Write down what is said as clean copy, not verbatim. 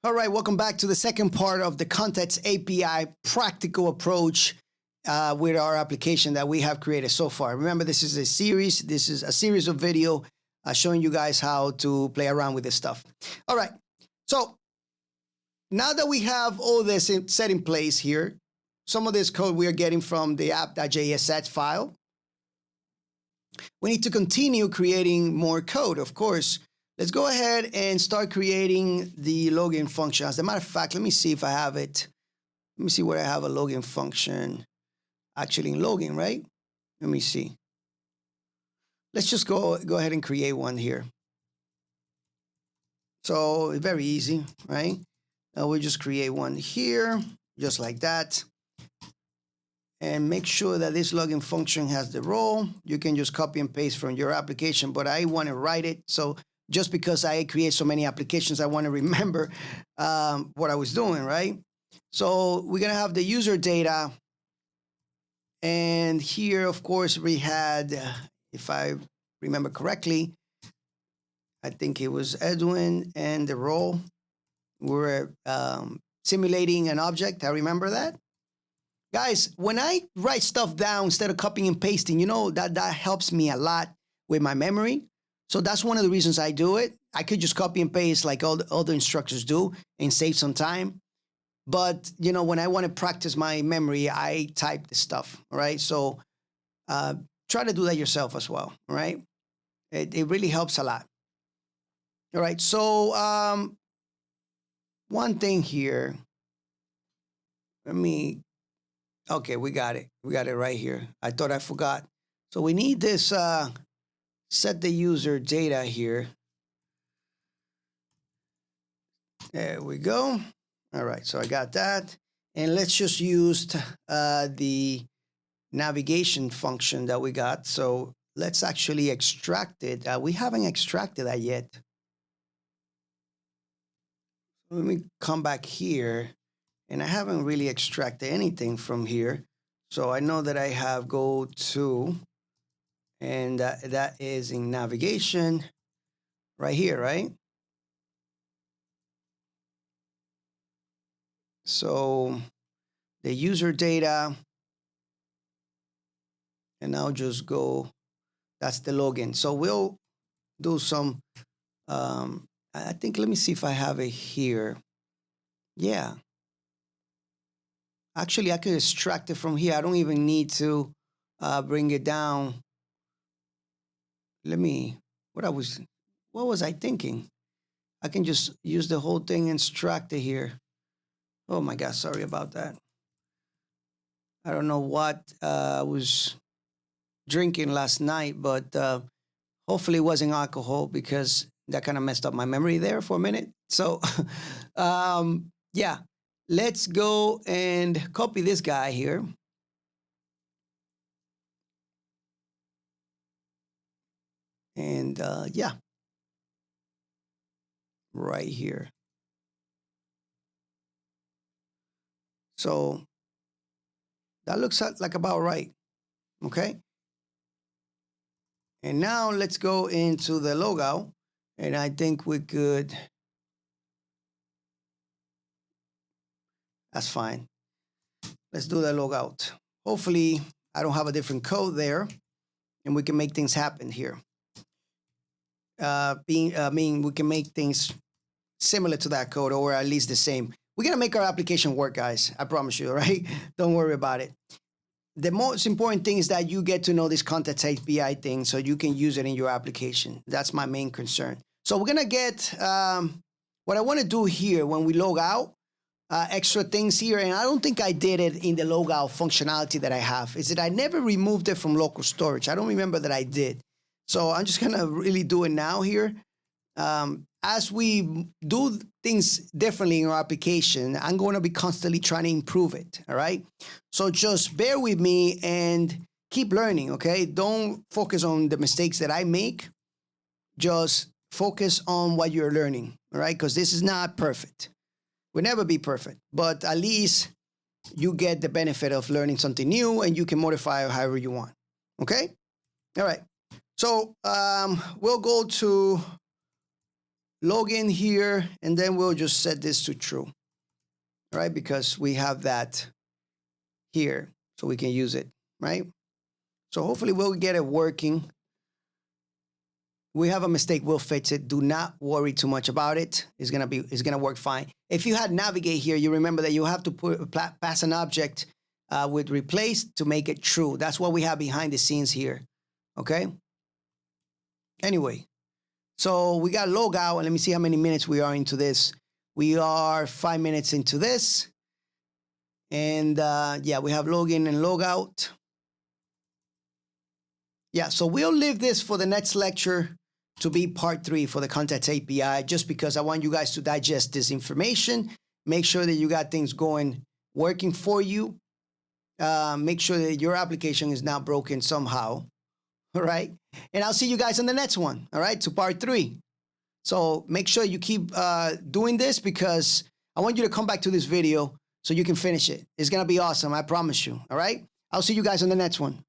All right, welcome back to the second part of the Contents API practical approach with our application that we have created so far. Remember, this is a series. This is a series of video showing you guys how to play around with this stuff. All right, so now that we have all this set in place here, some of this code we are getting from the app.js file. We need to continue creating more code, of course. Let's go ahead and start creating the login function. As a matter of fact, let me see if I have it. Let me see where I have a login function. Actually in login, right? Let me see. Let's just go ahead and create one here. So very easy, right? We'll just create one here, just like that. And make sure that this login function has the role. You can just copy and paste from your application, but I want to write it. So just because I create so many applications, I want to remember what I was doing, right? So we're going to have the user data. And here, of course, we had, if I remember correctly, I think it was Edwin and the role. We're simulating an object. I remember that. Guys, when I write stuff down instead of copying and pasting, you know, that helps me a lot with my memory. So that's one of the reasons I do it. I could just copy and paste like all the other instructors do and save some time. But, you know, when I want to practice my memory, I type the stuff, all right? So try to do that yourself as well, all right? It really helps a lot. All right, so one thing here. Okay, we got it. We got it right here. I thought I forgot. So we need this set the user data here. There we go. All right, so I got that. And let's just use the navigation function that we got. So let's actually extract it. We haven't extracted that yet. Let me come back here. And I haven't really extracted anything from here. So I know that I have go to, and that is in navigation right here, right? So the user data, and I'll just go, that's the login. So we'll do some, I think, let me see if I have it here. Yeah. Actually, I could extract it from here. I don't even need to bring it down. What was I thinking? I can just use the whole thing and extract it here. Oh my God, sorry about that. I don't know what I was drinking last night, but hopefully it wasn't alcohol because that kind of messed up my memory there for a minute. So yeah. Let's go and copy this guy here. And yeah, right here. So that looks like about right. Okay. And now let's go into the logout. And I think we could. That's fine. Let's do the logout. Hopefully, I don't have a different code there, and we can make things happen here. We can make things similar to that code, or at least the same. We're gonna make our application work, guys. I promise you, right? Don't worry about it. The most important thing is that you get to know this Contents API thing so you can use it in your application. That's my main concern. So we're gonna get what I want to do here when we log out. Extra things here, and I don't think I did it in the logout functionality that I have, is that I never removed it from local storage. I don't remember that I did. So I'm just gonna really do it now here. As we do things differently in our application, I'm going to be constantly trying to improve it, all right? So just bear with me and keep learning, okay? Don't focus on the mistakes that I make. Just focus on what you're learning, all right? Because this is not perfect. We'll never be perfect, but at least you get the benefit of learning something new and you can modify it however you want, okay? All right, so we'll go to log in here, and then we'll just set this to true, right? Because we have that here, so we can use it, right? So hopefully we'll get it working. We have a mistake, we'll fix it. Do not worry too much about it. It's gonna work fine. If you had navigate here, you remember that you have to pass an object with replace to make it true. That's what we have behind the scenes here, okay? Anyway, so we got log out, and let me see how many minutes we are into this. We are 5 minutes into this. And yeah, we have login and log out. Yeah, so we'll leave this for the next lecture to be part 3 for the Contacts API, just because I want you guys to digest this information, make sure that you got things working for you, make sure that your application is not broken somehow, all right? And I'll see you guys on the next one, all right, to part 3. So make sure you keep doing this, because I want you to come back to this video so you can finish it. It's gonna be awesome, I promise you, all right? I'll see you guys on the next one.